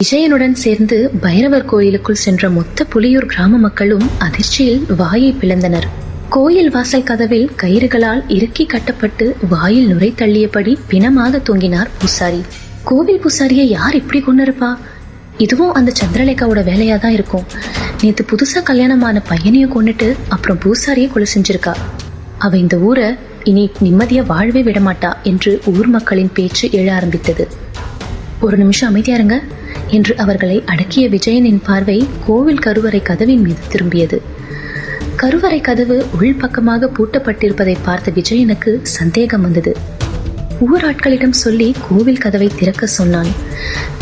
விஜயனுடன் சேர்ந்து பைரவர் கோயிலுக்குள் சென்ற மொத்த புலியூர் கிராம மக்களும் அதிர்ச்சியில் வாயை பிளந்தனர். கோயில் வாசல் கதவில் கயிறுகளால் இறுக்கி கட்டப்பட்டு வாயில் நுரை தள்ளியபடி பிணமாக தொங்கினார் பூசாரி. கோவில் பூசாரியை யார் இப்படி கொண்டிருப்பா? இதுவும் அந்த சந்திரலேகாவோட வேலையா தான் இருக்கும். நேத்து புதுசா கல்யாணமான பையனையும் கொண்டுட்டு அப்புறம் பூசாரியை கொலை செஞ்சிருக்கா. அவ இந்த ஊரை இனி நிம்மதியா வாழவே விடமாட்டா என்று ஊர் மக்களின் பேச்சு எழ ஆரம்பித்தது. ஒரு நிமிஷம் அமைதியா இருங்க என்று அவர்களை அடக்கிய விஜயனின் பார்வை கோவில் கருவறை கதவின் மீது திரும்பியது. கருவறை கதவு உள்பக்கமாக பூட்டப்பட்டிருப்பதை பார்த்த விஜயனுக்கு சந்தேகம் வந்தது. ஊராட்களிடம் சொல்லி கோவில் கதவை திறக்க சொன்னான்.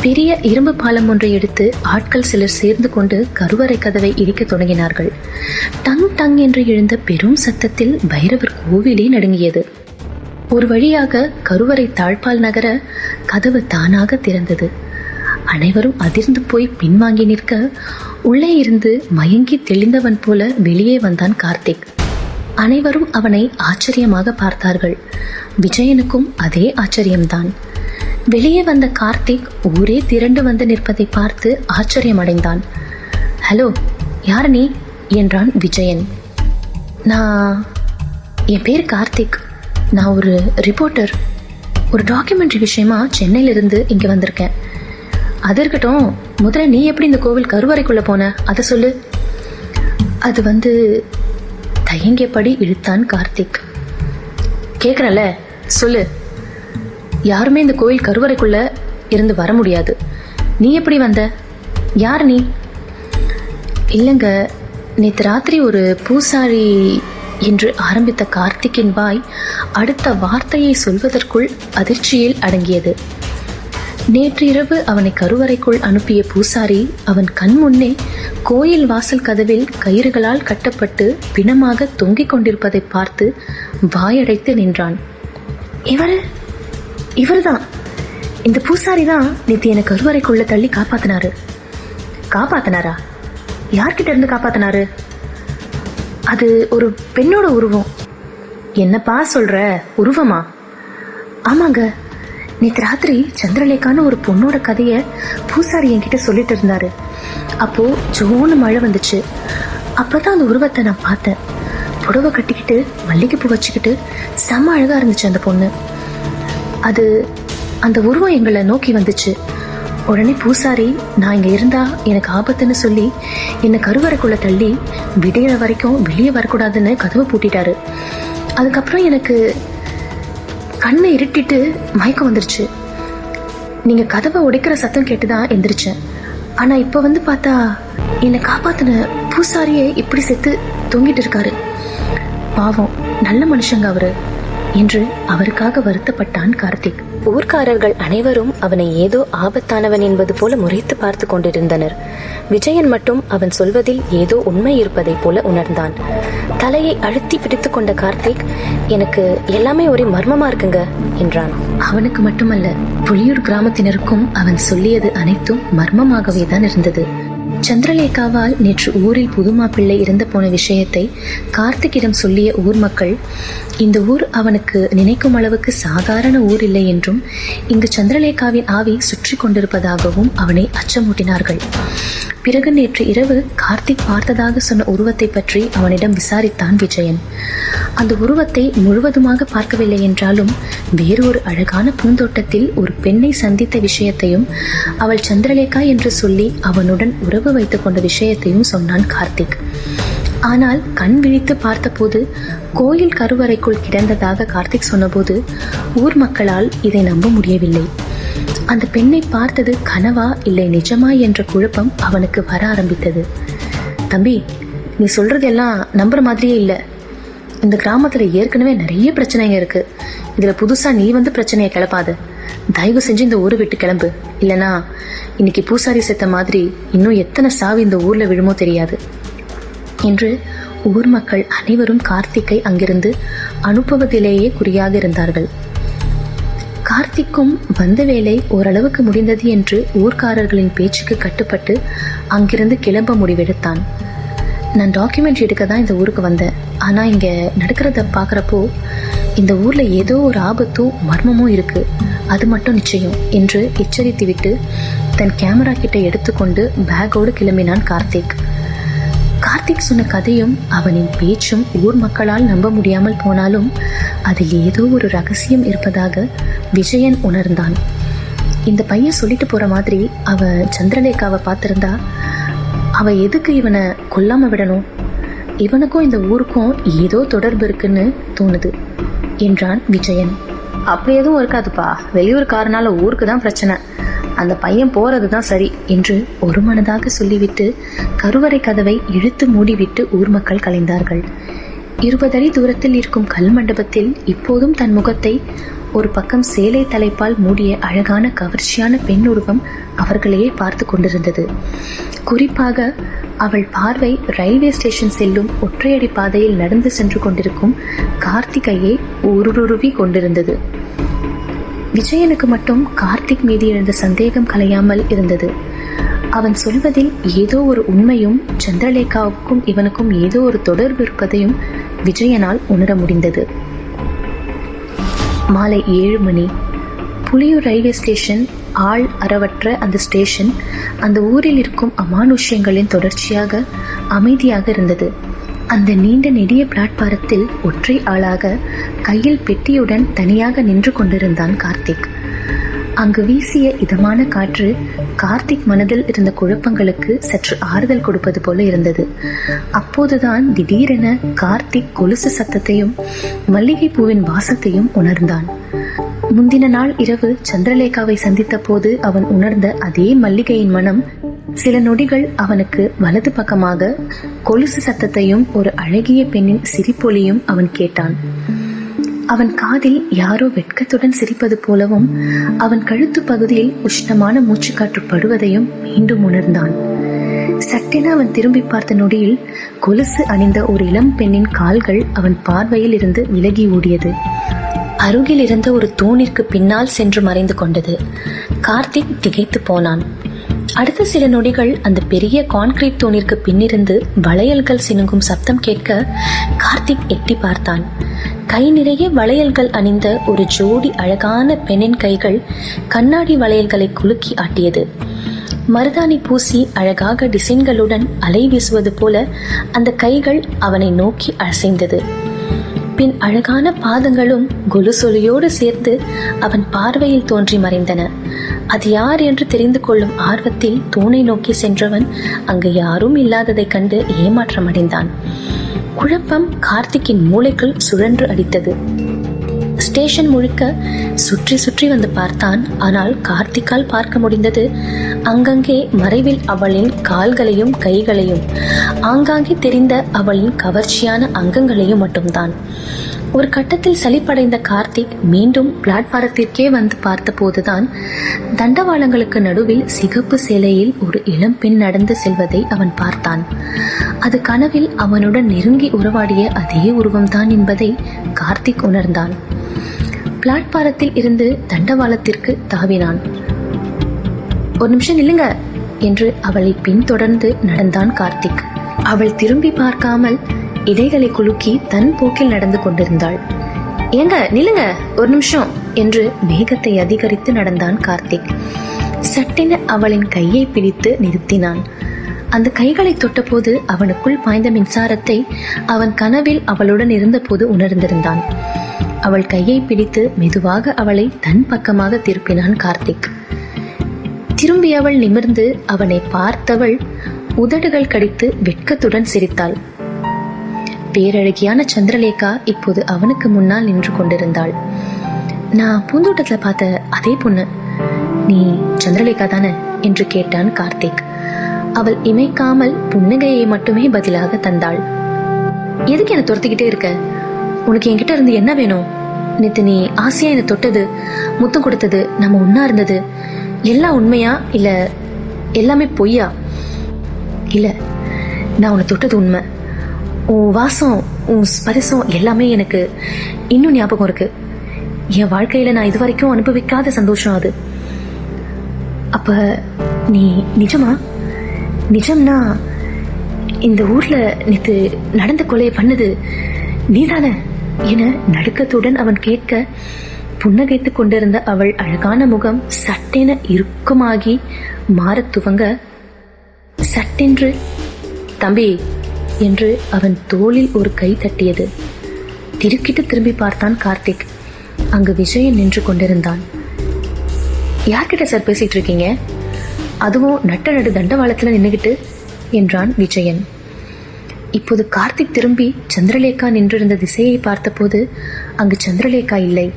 பெரிய இரும்பு பாலம் ஒன்றை எடுத்து ஆட்கள் சிலர் சேர்ந்து கொண்டு கருவறை கதவை இடிக்க தொடங்கினார்கள். டங் டங் என்று எழுந்த பெரும் சத்தத்தில் பைரவர் கோவிலே நடுங்கியது. ஒரு வழியாக கருவறை தாழ்பால் நகர கதவு தானாக திறந்தது. அனைவரும் அதிர்ந்து போய் பின்வாங்கி நிற்க உள்ளே இருந்து மயங்கி தெளிந்தவன் போல வெளியே வந்தான் கார்த்திக். அனைவரும் அவனை ஆச்சரியமாக பார்த்தார்கள். விஜயனுக்கும் அதே ஆச்சரியம்தான். வெளியே வந்த கார்த்திக் ஊரே திரண்டு வந்து நிற்பதை பார்த்து ஆச்சரியமடைந்தான். ஹலோ, யார் நீ என்றான் விஜயன். என் பேர் கார்த்திக். நான் ஒரு ரிப்போர்ட்டர். ஒரு டாக்குமெண்ட்ரி விஷயமா சென்னையிலிருந்து இங்கே வந்திருக்கேன். அது இருக்கட்டும், முதல்ல நீ எப்படி இந்த கோவில் கருவறைக்குள்ள போன அதை சொல்லு. அது தயங்கியபடி இழுத்தான் கார்த்திக். கேட்குறல, சொல்லு. யாருமே இந்த கோவில் கருவறைக்குள்ள இருந்து வர முடியாது. நீ எப்படி வந்த? யார் நீ? இல்லைங்க, நேற்று ராத்திரி ஒரு பூசாரி என்று ஆரம்பித்த கார்த்திக்கின் வாய் அடுத்த வார்த்தையை சொல்வதற்குள் அதிர்ச்சியில் அடங்கியது. நேற்று இரவு அவனை கருவறைக்குள் அனுப்பிய பூசாரி அவன் கண் முன்னே கோயில் வாசல் கதவில் கயிறுகளால் கட்டப்பட்டு பிணமாக தொங்கிக் கொண்டிருப்பதை பார்த்து வாயடைத்து நின்றான். இவர்தான், இந்த பூசாரி தான் நேற்று என்னை கருவறைக்குள்ள தள்ளி காப்பாத்தினாரா? யார்கிட்ட இருந்து காப்பாத்தினாரு? அது ஒரு பெண்ணோட உருவம். என்னப்பா சொல்ற? உருவமா? ஆமாங்க, நேற்று ராத்திரி சந்திரலேகான்னு ஒரு பொண்ணோட கதையை பூசாரி என்கிட்ட சொல்லிட்டு இருந்தாரு. அப்போ ஜோன்னு மழை வந்துச்சு. அப்பதான் அந்த உருவத்தை நான் பார்த்தேன். புடவை கட்டிக்கிட்டு மல்லிகைப்பூ வச்சுக்கிட்டு செம்ம அழகா இருந்துச்சு அந்த பொண்ணு. அந்த உருவம் எங்களை நோக்கி வந்துச்சு. உடனே பூசாரி நான் இங்க இருந்தா எனக்கு ஆபத்துன்னு சொல்லி என்னை கருவறைக்குள்ள தள்ளி விடியற வரைக்கும் வெளியே வரக்கூடாதுன்னு கதவை பூட்டிட்டாரு. அதுக்கப்புறம் எனக்கு கண்ணை இருட்டிட்டு மயக்கம் வந்துருச்சு. நீங்க கதவை உடைக்கிற சத்தம் கேட்டுதான் எந்திரிச்சேன். ஆனா இப்ப பார்த்தா என்னை காப்பாத்தின பூசாரியே இப்படி செத்து தொங்கிட்டு இருக்காரு. பாவம், நல்ல மனுஷங்க அவரு என்று அவருக்காக வருத்தப்பட்டான் கார்த்திக். ஊர்க்காரர்கள் அனைவரும் அவனை ஏதோ ஆபத்தானவன் என்பது போல முறைத்து பார்த்து கொண்டிருந்தனர். விஜயன் மட்டும் அவன் சொல்வதில் ஏதோ உண்மை இருப்பதை போல உணர்ந்தான். தலையை அழுத்தி பிடித்து கொண்ட கார்த்திக், எனக்கு எல்லாமே ஒரே மர்மமா இருக்குங்க என்றான். அவனுக்கு மட்டுமல்ல, புலியூர் கிராமத்தினருக்கும் அவன் சொல்லியது அனைத்தும் மர்மமாகவே தான் இருந்தது. சந்திரலேகாவால் நேற்று ஊரில் புதுமா பிள்ளை இறந்து போன விஷயத்தை கார்த்திக்கிடம் சொல்லிய ஊர் மக்கள் இந்த ஊர் அவனுக்கு நினைக்கும் அளவுக்கு சாதாரண ஊர் இல்லை என்றும் இங்கு சந்திரலேகாவின் ஆவி சுற்றி கொண்டிருப்பதாகவும் அவனை அச்சமூட்டினார்கள். பிறகு நேற்று இரவு கார்த்திக் பார்த்ததாக சொன்ன உருவத்தை பற்றி அவனிடம் விசாரித்தான் விஜயன். அந்த உருவத்தை முழுவதுமாக பார்க்கவில்லை என்றாலும் வேறு ஒரு அழகான பூந்தோட்டத்தில் ஒரு பெண்ணை சந்தித்த விஷயத்தையும் அவள் சந்திரலேகா என்று சொல்லி அவனுடன் உறவு வைத்துக் கொண்ட விஷயத்தையும் சொன்னான் கார்த்திக். ஆனால் கண் விழித்து பார்த்தபோது கோயில் கருவறைக்குள் கிடந்ததாக கார்த்திக் சொன்னபோது ஊர் மக்களால் இதை நம்ப முடியவில்லை. அந்த பெண்ணை பார்த்தது கனவா இல்லை நிஜமா என்ற குழப்பம் அவனுக்கு வர ஆரம்பித்தது. தம்பி, நீ சொல்றதெல்லாம் நம்புற மாதிரியே இல்லை. இந்த கிராமத்துல ஏற்கனவே நிறைய பிரச்சனைங்க இருக்கு. இதுல புதுசா நீ பிரச்சனையை கிளப்பாத. தயவு செஞ்சு இந்த ஊரை விட்டு கிளம்பு. இல்லைனா இன்னைக்கு பூசாரி செத்த மாதிரி இன்னும் எத்தனை சாவு இந்த ஊர்ல விழுமோ தெரியாது என்று ஊர் மக்கள் அனைவரும் கார்த்திக்கை அங்கிருந்து அனுப்புவதிலேயே குறியாக இருந்தார்கள். கார்த்திக்கும் வந்த வேலை ஓரளவுக்கு முடிந்தது என்று ஊர்க்காரர்களின் பேச்சுக்கு கட்டுப்பட்டு அங்கிருந்து கிளம்ப முடிவெடுத்தான். நான் டாக்குமெண்ட்ரி எடுக்க தான் இந்த ஊருக்கு வந்தேன். ஆனால் இங்கே நடக்கிறத பார்க்குறப்போ இந்த ஊர்ல ஏதோ ஒரு ஆபத்தும் மர்மமும் இருக்கு, அது மட்டும் நிச்சயம் என்று எச்சரித்துவிட்டு தன் கேமரா கிட்ட எடுத்துக்கொண்டு பேக்கோடு கிளம்பினான் கார்த்திக். கார்த்திக் சொன்ன கதையும் அவனின் பேச்சும் ஊர் மக்களால் நம்ப முடியாமல் போனாலும் அதில் ஏதோ ஒரு ரகசியம் இருப்பதாக விஜயன் உணர்ந்தான். இந்த பையன் சொல்லிட்டு போற மாதிரி அவ சந்திரலேகாவை பார்த்திருந்தா அவ எதுக்கு இவனை கொல்லாம விடணும்? இவனுக்கும் இந்த ஊருக்கும் ஏதோ தொடர்பு இருக்குன்னு தோணுது என்றான் விஜயன். அப்படி எதுவும் இருக்காதுப்பா, வெளியூர்காரனால ஊருக்கு தான் பிரச்சனை, அந்த பையன் போறது தான் சரி என்று ஒரு மனதாக சொல்லிவிட்டு கருவறை கதவை இழுத்து மூடிவிட்டு ஊர் மக்கள் கலைந்தார்கள். 20 அடி தூரத்தில் இருக்கும் கல் மண்டபத்தில் இப்போதும் தன் முகத்தை ஒரு பக்கம் சேலை தலைப்பால் மூடிய அழகான கவர்ச்சியான பெண் உருவம் அவர்களையே பார்த்து கொண்டிருந்தது. குறிப்பாக அவள் பார்வை ரயில்வே ஸ்டேஷன் செல்லும் ஒற்றையடி பாதையில் நடந்து சென்று கொண்டிருக்கும் கார்த்திகையை ஊருருவி கொண்டிருந்தது. விஜயனுக்கு மட்டும் கார்த்திக் மீது எழுந்த சந்தேகம் கலையாமல் இருந்தது. அவன் சொல்வதில் ஏதோ ஒரு உண்மையும் சந்திரலேகாவுக்கும் இவனுக்கும் ஏதோ ஒரு தொடர்பு இருப்பதையும் விஜயனால் உணர முடிந்தது. மாலை 7 மணி. புலியூர் ரயில்வே ஸ்டேஷன் ஆள் அறவற்ற அந்த ஸ்டேஷன் அந்த ஊரில் இருக்கும் அமானுஷ்யங்களின் தொடர்ச்சியாக அமைதியாக இருந்தது. அந்த நீண்ட நெடிய பிளாட்பாரத்தில் ஒற்றை ஆளாக கையில் பெட்டியுடன் தனியாக நின்று கொண்டிருந்தான் கார்த்திக். அங்கு வீசிய இதமான காற்று கார்த்திக் மனதில் இருந்த குழப்பங்களுக்கு சற்று ஆறுதல் கொடுப்பது போல இருந்தது. அப்போதுதான் திடீரென கார்த்திக் கொலுசு சத்தத்தையும் மல்லிகை பூவின் வாசத்தையும் உணர்ந்தான். முந்தின நாள் இரவு சந்திரலேகாவை சந்தித்த போது அவன் உணர்ந்த அதே மல்லிகையின் மனம் சில நொடிகள் அவனுக்கு வலது பக்கமாக கொலுசு சத்தத்தையும் ஒரு அழகிய பெண்ணின் சிரிப்பொலியும் அவன் கேட்டான். அவன் காதில் யாரோ வெட்கத்துடன் சிரிப்பது போலவும் அவன் கழுத்து பகுதியில் உஷ்ணமான மூச்சுக்காற்று படுவதையும் மீண்டும் உணர்ந்தான். சட்டென அவன் திரும்பி பார்த்த நொடியில் கொலுசு அணிந்த ஒரு இளம் பெண்ணின் கால்கள் அவன் பார்வையில் இருந்து விலகி ஓடியது. அருகில் இருந்த ஒரு தூணிற்கு பின்னால் சென்று மறைந்து கொண்டது. கார்த்திக் திகைத்து போனான். அடுத்த சில நொடிகள் அந்த பெரிய கான்கிரீட் தூணிற்கு பின்னிருந்து வளையல்கள் சினுங்கும் சப்தம் கேட்க கார்த்திக் எட்டி பார்த்தான். கை நிறைய வளையல்கள் அணிந்த ஒரு ஜோடி அழகான பெண்ணின் கைகள் கண்ணாடி வளையல்களை குலுக்கி ஆட்டியது. மருதாணி பூசி அழகாக டிசைன்களுடன் அலை வீசுவது போல அந்த கைகள் அவனை நோக்கி அசைந்தது. பின் அழகான பாதங்களும் கொலுசொலியோடு சேர்த்து அவன் பார்வையில் தோன்றி மறைந்தன. அது யார் என்று தெரிந்து கொள்ளும் ஆர்வத்தில் தூணை நோக்கி சென்றவன் அங்கு யாரும் இல்லாததை கண்டு ஏமாற்றம் அடைந்தான். குழப்பம் கார்த்திக்கின் மூளைக்குள் சுழன்று அடித்தது. ஸ்டேஷன் முழுக்க சுற்றி சுற்றி வந்து பார்த்தான். ஆனால் கார்த்திக்கால் பார்க்க முடிந்தது அங்கங்கே மறைவில் அவளின் கால்களையும் கைகளையும், ஆங்காங்கே தெரிந்த அவளின் கவர்ச்சியான அங்கங்களையும் மட்டும்தான். ஒரு கட்டத்தில் சலிப்படைந்த கார்த்திக் மீண்டும் பிளாட்பாரத்திற்கே வந்து பார்த்த போதுதான் தண்டவாளங்களுக்கு நடுவில் சிகப்பு சேலையில் ஒரு இளம் பெண் நடந்து செல்வதை அவன் பார்த்தான். அது கனவில் அவனுடன் நெருங்கி உறவாடிய அதே உருவம்தான் என்பதை கார்த்திக் உணர்ந்தான். பிளாட்பாரத்தில் இருந்து தண்டவாளத்திற்கு தாவினான். ஒரு நிமிஷம் நில்லுங்க என்று அவளை பின்தொடர்ந்து நடந்தான் கார்த்திக். அவள் திரும்பி பார்க்காமல் இடைகளை குலுக்கி தன் போக்கில் நடந்து கொண்டிருந்தாள். ஏங்க நில்லுங்க ஒரு நிமிஷம் என்று வேகத்தை அதிகரித்து நடந்தான் கார்த்திக். சட்டென அவளின் கையை பிடித்து நிறுத்தினான். அந்த கைகளை தொட்டபோது அவனுக்குள் பாய்ந்த மின்சாரத்தை அவன் கனவில் அவளுடன் இருந்தபோது உணர்ந்திருந்தான். அவள் கையை பிடித்து மெதுவாக அவளை தன் பக்கமாக திருப்பினான் கார்த்திக். திரும்பி அவள் நிமிர்ந்து அவனை பார்த்தவள் உதடுகள் கடித்து வெட்கத்துடன் சிரித்தாள். பேரழகியான சந்திரலேகா இப்போது அவனுக்கு முன்னால் நின்று கொண்டிருந்தாள். நான் பூந்தோட்டத்துல பார்த்த அதே பொண்ணு, நீ சந்திரலேகா தானே என்று கேட்டான் கார்த்திக். அவள் இமைக்காமல் புன்னகையை மட்டுமே பதிலாக தந்தாள். எதுக்கு என்னை துரத்திக்கிட்டே இருக்க? உனக்கு என்கிட்ட இருந்து என்ன வேணும்? நேத்து நீ ஆசையா என்னை தொட்டது, முத்தம் கொடுத்தது, நம்ம ஒன்னா இருந்தது எல்லாம் உண்மையா இல்ல எல்லாமே பொய்யா? இல்ல, நான் உன்னை தொட்டது உண்மை. உன் வாசம், உன் ஸ்பரிசம் எல்லாமே எனக்கு இன்னும் ஞாபகம் இருக்கு. என் வாழ்க்கையில நான் இது வரைக்கும் அனுபவிக்காத சந்தோஷம் அது. அப்ப நீ நிஜமா? நிஜம்னா இந்த ஊர்ல நேத்து நடந்த கொலையை பண்ணது நீதானே? என நடுக்கத்துடன் அவன் கேட்க, புன்னகைத்துக் கொண்டிருந்த அவள் அழகான முகம் சட்டென இறுக்கமாகி மாறத் துவங்க, சட்டென்று தம்பி என்று அவன் தோளில் ஒரு கை தட்டியது. திடுக்கிட்டு திரும்பி பார்த்தான் கார்த்திக். அங்கு விஜயன் நின்று கொண்டிருந்தான். யார்கிட்ட சார் பேசிட்டு இருக்கீங்க? அதுவும் நட்ட நடு தண்டவாளத்துல நின்னுகிட்டு என்றான் விஜயன். இப்போது கார்த்திக் திரும்பி சந்திரலேகா நின்றிருந்த திசையை பார்த்தபோது அங்கு சந்திரலேகா இல்லை.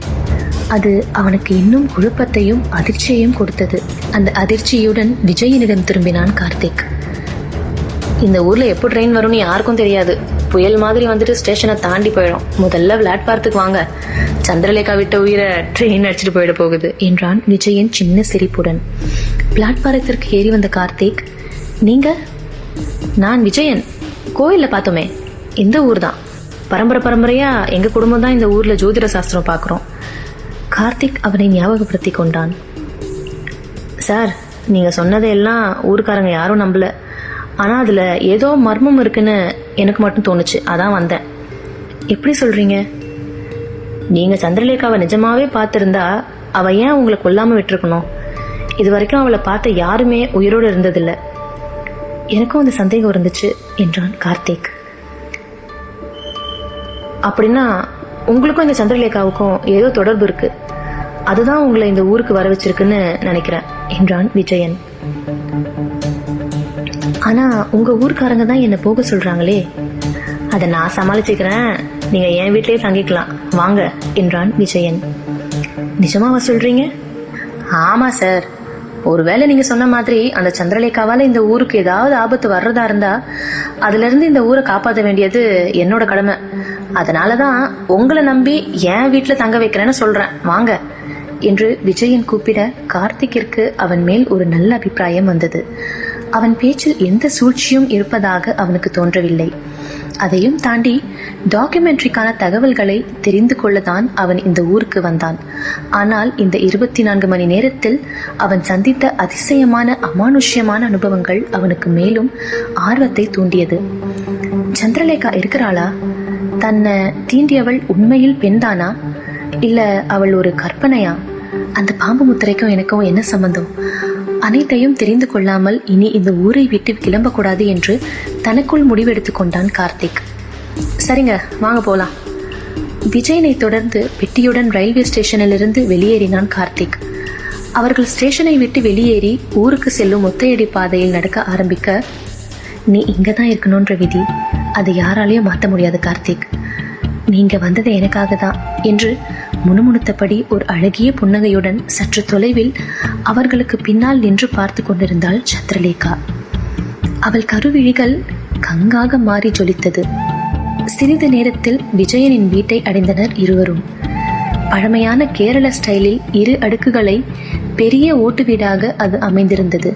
அது அவனுக்கு இன்னும் குழப்பத்தையும் அதிர்ச்சியையும் கொடுத்தது. அந்த அதிர்ச்சியுடன் விஜயனிடம் திரும்பினான் கார்த்திக். இந்த ஊர்ல எப்போ ட்ரெயின் வரும்னு யாருக்கும் தெரியாது. புயல் மாதிரி வந்துட்டு ஸ்டேஷனை தாண்டி போயிடும். முதல்ல பிளாட்பாரத்துக்கு வாங்க. சந்திரலேகா விட்ட உயிரை ட்ரெயின் அடிச்சுட்டு போயிட போகுது என்றான் விஜயன் சின்ன சிரிப்புடன். பிளாட்பாரத்திற்கு ஏறி வந்த கார்த்திக், நீங்க? நான் விஜயன். கோயில்ல பார்த்தோமே, இந்த ஊர் தான். பரம்பரையா எங்க குடும்பம் தான் இந்த ஊர்ல ஜோதிட சாஸ்திரம் பார்க்குறோம். கார்த்திக் அவனை ஞாபகப்படுத்தி கொண்டான். சார், நீங்க சொன்னதையெல்லாம் ஊருக்காரங்க யாரும் நம்பல. ஆனா அதுல ஏதோ மர்மம் இருக்குன்னு எனக்கு மட்டும் தோணுச்சு. அதான் வந்தேன். எப்படி சொல்றீங்க? நீங்க சந்திரலேகாவை நிஜமாவே பார்த்திருந்தா அவ ஏன் உங்களை கொல்லாம விட்டுருக்கணும்? இது வரைக்கும் அவளை பார்த்த யாருமே உயிரோடு இருந்ததில்ல. எனக்கும் அந்த சந்தேகம் இருந்துச்சு என்றான் கார்த்திக். அப்படின்னா உங்களுக்கும் இந்த சந்திரலேகாவுக்கும் ஏதோ தொடர்பு இருக்கு. அதுதான் உங்களை இந்த ஊருக்கு வர வச்சிருக்குன்னு நினைக்கிறேன் என்றான் விஜயன். ஆனா உங்க ஊர்க்காரங்க தான் என்ன போக சொல்றாங்களே. அதை நான் சமாளிச்சுக்கிறேன். நீங்க என் வீட்லயே தங்கிக்கலாம் வாங்க என்றான் விஜயன். நிஜமாவா சொல்றீங்க? ஆமா சார். ஒருவேளை நீங்க சொன்ன மாதிரி அந்த சந்திரலேகாவால இந்த ஊருக்கு ஏதாவது ஆபத்து வர்றதா இருந்தா அதுல இருந்து இந்த ஊரை காப்பாற்ற வேண்டியது என்னோட கடமை. அதனாலதான் உங்களை நம்பி என் வீட்டுல தங்க வைக்கிறேன்னு சொல்றேன் வாங்க என்று விஜயன் கூப்பிட கார்த்திக்கிற்கு அவன் மேல் ஒரு நல்ல அபிப்பிராயம் வந்தது. அவன் பேச்சில் எந்த சூழ்ச்சியும் இருப்பதாக அவனுக்கு தோன்றவில்லை. அதையும் தாண்டி டாக்குமெண்ட்ரிக்கான தகவல்களை தெரிந்து கொள்ளத்தான் அவன் இந்த ஊருக்கு வந்தான். ஆனால் இந்த 24 மணி நேரத்தில் அவன் சந்தித்த அதிசயமான அமானுஷ்யமான அனுபவங்கள் அவனுக்கு மேலும் ஆர்வத்தை தூண்டியது. சந்திரலேகா இருக்கிறாளா? தன்னை தீண்டியவள் உண்மையில் பெண்தானா, இல்ல அவள் ஒரு கற்பனையா? அந்த பாம்பு முத்திரைக்கும் எனக்கும் என்ன சம்பந்தம்? அனைத்தையும் தெரிந்து கொள்ளாமல் இனி இந்த ஊரை விட்டு கிளம்பக்கூடாது என்று தனக்குள் முடிவெடுத்துக் கொண்டான் கார்த்திக். சரிங்க, வாங்க போலாம். விஜயனை தொடர்ந்து பெட்டியுடன் ரயில்வே ஸ்டேஷனிலிருந்து வெளியேறினான் கார்த்திக். அவர்கள் ஸ்டேஷனை விட்டு வெளியேறி ஊருக்கு செல்லும் ஒத்தையடி பாதையில் நடக்க ஆரம்பிக்க, நீ இங்கதான் இருக்கணும்ன்ற விதி, அதை யாராலையும் மாற்ற முடியாது கார்த்திக். நீங்க வந்தது எனக்காக தான் என்று முணுமுணுத்தபடி ஒரு அழகிய புன்னகையுடன் சற்று தொலைவில் அவர்களுக்கு பின்னால் நின்று பார்த்து கொண்டிருந்தாள் சந்திரலேகா. அவள் கருவிழிகள் கங்காக மாறி ஜொலித்தது. சிறிது நேரத்தில் விஜயனின் வீட்டை அடைந்தனர் இருவரும். பழமையான கேரள ஸ்டைலில் 2 அடுக்குகளை பெரிய ஓட்டு வீடாக அது அமைந்திருந்தது.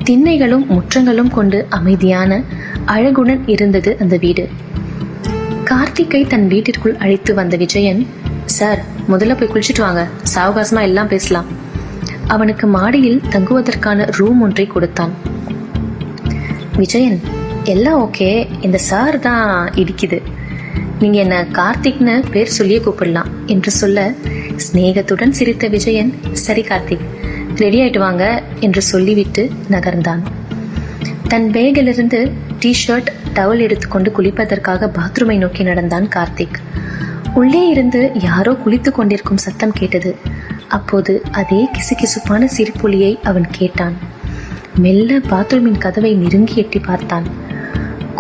திண்ணைகளும் முற்றங்களும் கொண்டு அமைதியான அழகுடன் இருந்தது அந்த வீடு. கார்த்திக்கை தன் வீட்டிற்குள் அழைத்து வந்த விஜயன், சார், முதல்ல போய் குளிச்சுட்டு வாங்க, சாவகாசமா எல்லாம் பேசலாம். அவனுக்கு மாடியில் தங்குவதற்கான ரூம் ஒன்றை கொடுத்தான். விஜயன், எல்லாம் ஓகே, இந்த சார் தான் இடிக்குது. நீங்க என்ன கார்த்திக்னு பேர் சொல்லியே கூப்பிடலாம் என்று சொல்ல சிநேகத்துடன் சிரித்த விஜயன், சரி கார்த்திக், ரெடி ஆயிட்டு வாங்க என்று சொல்லிவிட்டு நகர்ந்தான். தன் பேக்கிலிருந்து டிஷர்ட் டவல் எடுத்துக்கொண்டு குளிப்பதற்காக பாத்ரூமை நோக்கி நடந்தான் கார்த்திக். உள்ளே இருந்து யாரோ குளித்து கொண்டிருக்கும் சத்தம் கேட்டது. அப்போது அதே கிசுகிசுப்பான சிரிப்பொலியை அவன் கேட்டான். மெல்ல பாத்ரூமின் கதவை நெருங்கி எட்டி பார்த்தான்.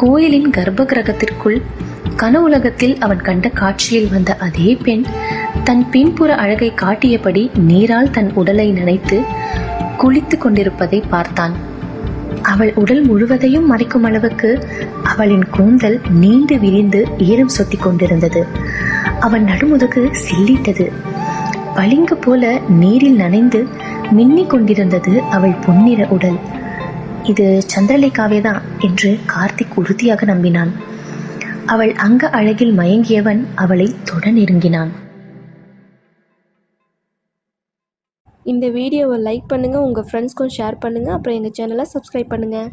கோயிலின் கர்ப்ப கிரகத்திற்குள் கனவுலகத்தில் அவன் கண்ட காட்சியில் வந்த அதே பெண் தன் பின்புற அழகை காட்டியபடி நீரால் தன் உடலை நனைத்து குளித்து கொண்டிருப்பதை பார்த்தான். அவள் உடல் முழுவதையும் மறைக்கும் அளவுக்கு அவளின் கூந்தல் நீண்டு விரிந்து ஈரம் சொத்தி கொண்டிருந்தது. அவன் நடுமுதுகு சில்லிட்டது. பளிங்கு போல நீரில் நனைந்து மின்னிக் கொண்டிருந்தது அவள் பொன்னிற உடல். இது சந்திரலேகாவேதான் என்று கார்த்திக் உறுதியாக நம்பினான். அவள் அங்க அழகில் மயங்கியவன் அவளை தொட நெருங்கினான். இந்த வீடியோவை லைக் பண்ணுங்கள், உங்கள் ஃப்ரெண்ட்ஸ்க்கும் ஷேர் பண்ணுங்கள், அப்புறம் எங்கள் சேனலை சப்ஸ்கிரைப் பண்ணுங்கள்.